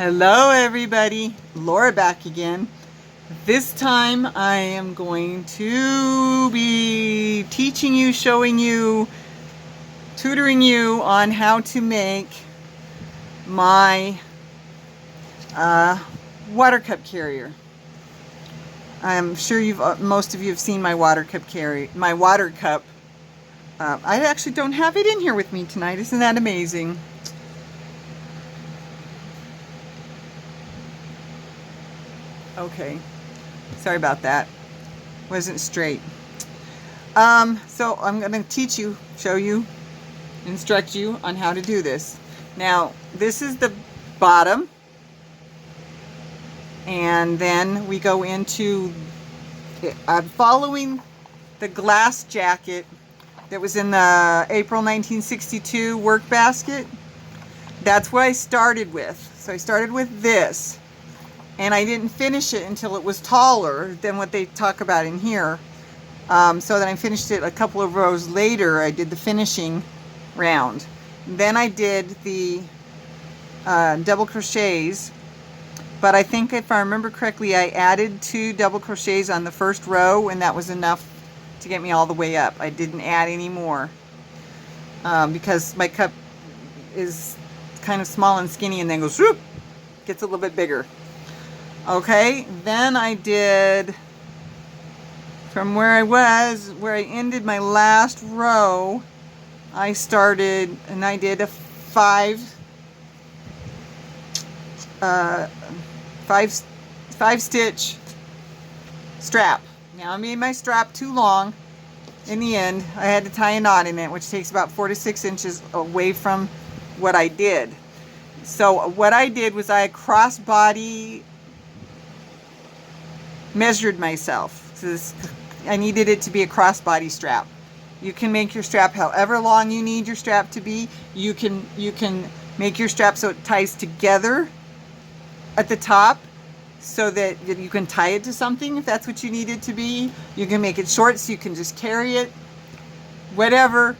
Hello everybody, Laura back again. This time I am going to be teaching you, showing you, tutoring you on how to make my water cup carrier. I'm sure most of you have seen my water cup carrier, my water cup. I actually don't have it in here with me tonight. Isn't that amazing? Okay, sorry about that. Wasn't straight. So I'm going to teach you, show you, instruct you on how to do this. Now, this is the bottom, and then we go into following the glass jacket that was in the April 1962 work basket. That's what I started with. So I started with this. And I didn't finish it until it was taller than what they talk about in here. So then I finished it a couple of rows later. I did the finishing round. Then I did the double crochets. But I think if I remember correctly, I added 2 double crochets on the first row, and that was enough to get me all the way up. I didn't add any more because my cup is kind of small and skinny, and then goes whoop, gets a little bit bigger. Okay, then I did, from where I ended my last row, I started and I did a five stitch strap. Now I made my strap too long in the end. I had to tie a knot in it, which takes about 4 to 6 inches away from what I did. So what I did was I crossbody measured myself. So I needed it to be a crossbody strap. You can make your strap however long you need your strap to be. You can make your strap so it ties together at the top so that you can tie it to something if that's what you need it to be. You can make it short so you can just carry it. Whatever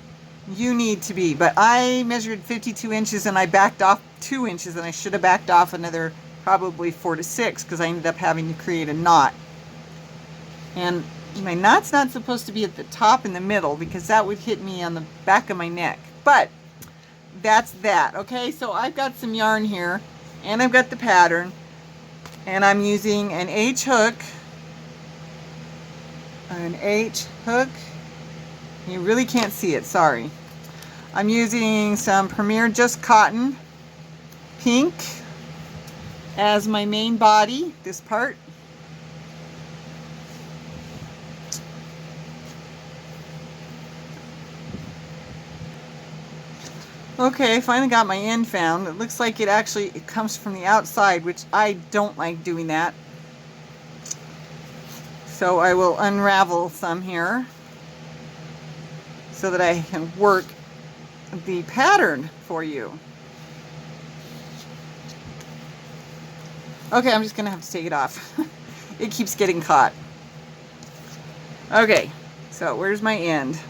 you need to be. But I measured 52 inches and I backed off 2 inches, and I should have backed off another probably 4 to 6 because I ended up having to create a knot. And my knot's not supposed to be at the top in the middle because that would hit me on the back of my neck. But that's that, okay? So I've got some yarn here, and I've got the pattern, and I'm using an H hook. An H hook. You really can't see it, sorry. I'm using some Premier Just Cotton pink as my main body, this part. Okay, I finally got my end found. It looks like it comes from the outside, which I don't like doing that. So I will unravel some here so that I can work the pattern for you. Okay, I'm just gonna have to take it off. It keeps getting caught. Okay, so where's my end?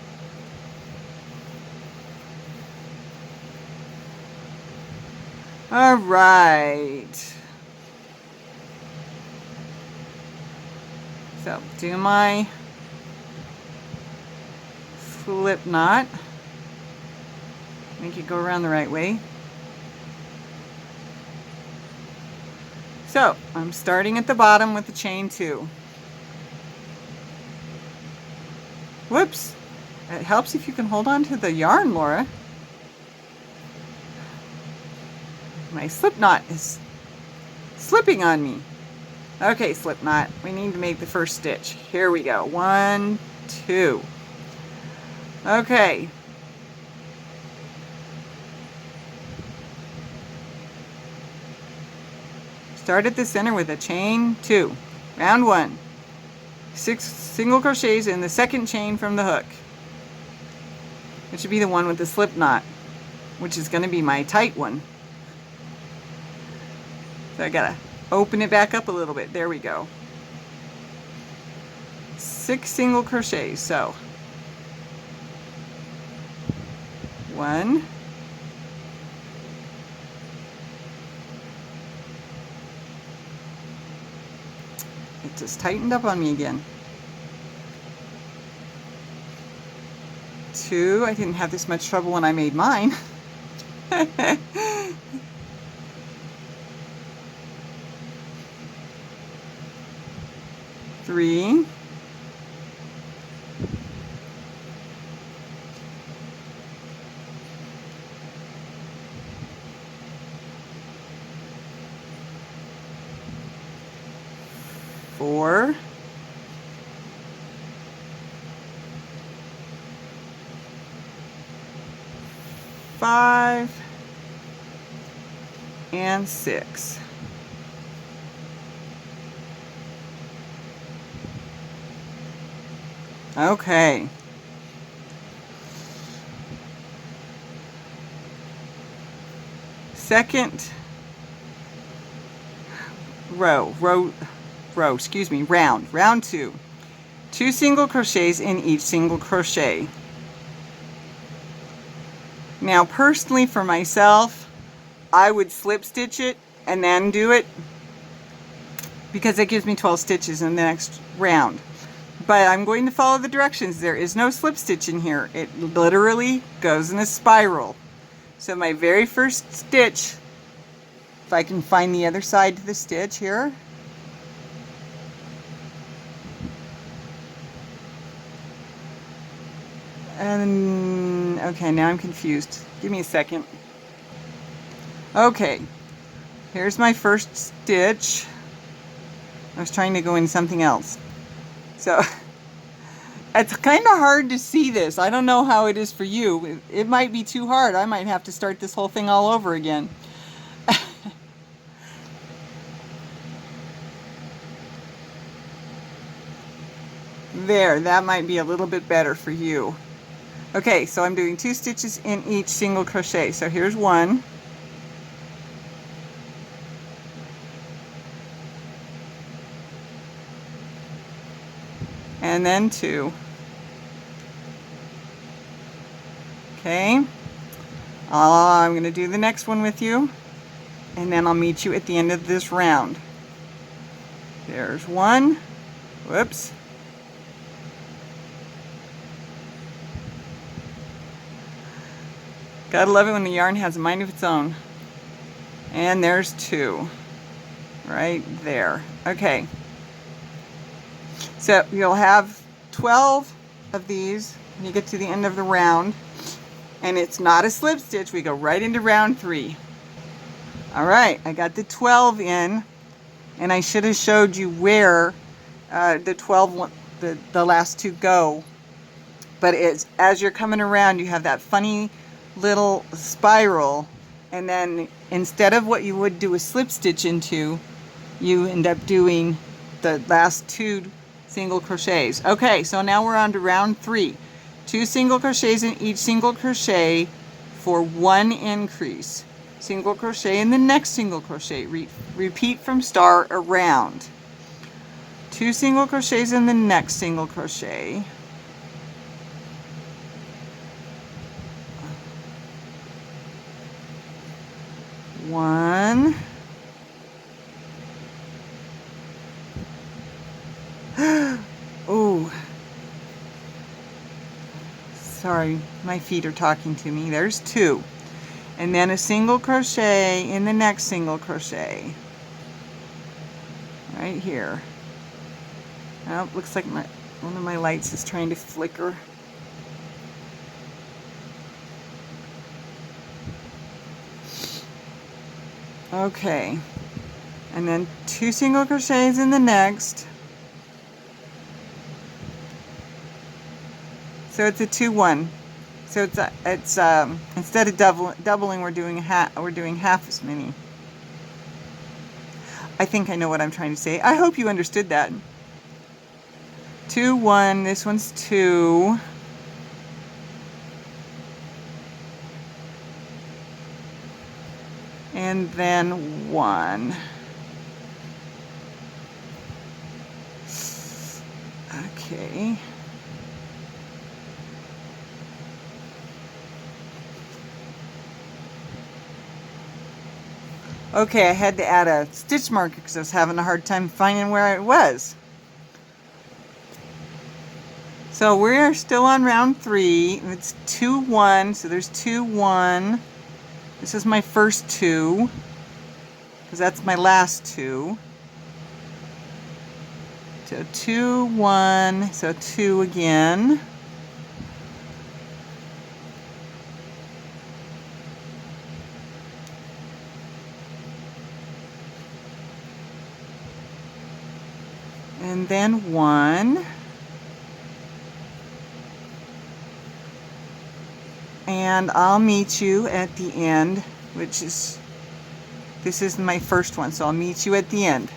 All right. So do my slip knot. Make it go around the right way. So I'm starting at the bottom with the chain 2. Whoops. It helps if you can hold on to the yarn, Laura. My slip knot is slipping on me. Okay, slip knot. We need to make the first stitch. Here we go. 1, 2. Okay. Start at the center with a chain 2. Round 1. 6 single crochets in the second chain from the hook. It should be the one with the slip knot, which is going to be my tight one. So I gotta open it back up a little bit. There we go. 6 single crochets. So 1, It just tightened up on me again. 2. I didn't have this much trouble when I made mine. 3. 4. 5. And 6. Okay. Second round 2. 2 single crochets in each single crochet. Now personally for myself, I would slip stitch it and then do it because it gives me 12 stitches in the next round. But I'm going to follow the directions. There is no slip stitch in here. It literally goes in a spiral. So my very first stitch, if I can find the other side to the stitch here. And okay, now I'm confused. Give me a second. Okay, here's my first stitch. I was trying to go in something else. So it's kind of hard to see this. I don't know how it is for you. It might be too hard. I might have to start this whole thing all over again. There, that might be a little bit better for you. Okay, so I'm doing 2 stitches in each single crochet. So here's 1. And then 2. Okay, I'm going to do the next one with you, and then I'll meet you at the end of this round. There's 1. Whoops. Gotta love it when the yarn has a mind of its own. And there's 2. Right there. Okay. So you'll have 12 of these when you get to the end of the round. And it's not a slip stitch. We go right into round 3. Alright, I got the 12 in. And I should have showed you where the 12, the last 2 go. But it's as you're coming around, you have that funny little spiral, and then instead of what you would do a slip stitch into, you end up doing the last 2 single crochets. Okay, so now we're on to round 3. 2 single crochets in each single crochet for 1 increase. Single crochet in the next single crochet. Repeat from start around. 2 single crochets in the next single crochet. 1. Oh, sorry, my feet are talking to me. There's 2. And then a single crochet in the next single crochet. Right here. Oh, looks like one of my lights is trying to flicker. Okay, and then 2 single crochets in the next. So it's a 2-1. So it's instead of doubling, we're doing half as many. I think I know what I'm trying to say. I hope you understood that. 2-1. This one's 2. And then 1. Okay. Okay, I had to add a stitch marker because I was having a hard time finding where it was. So we're still on round 3. It's 2, 1. So there's 2, 1. This is my first 2, because that's my last 2. So 2, 1. So 2 again. And then 1. And I'll meet you at the end, which is, this is my first one, so I'll meet you at the end.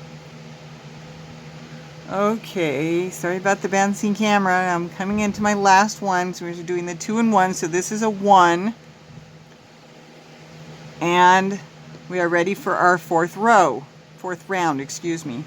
Okay, sorry about the bouncing camera. I'm coming into my last one, so we're doing the 2 and 1, so this is a 1. And we are ready for our fourth round, excuse me.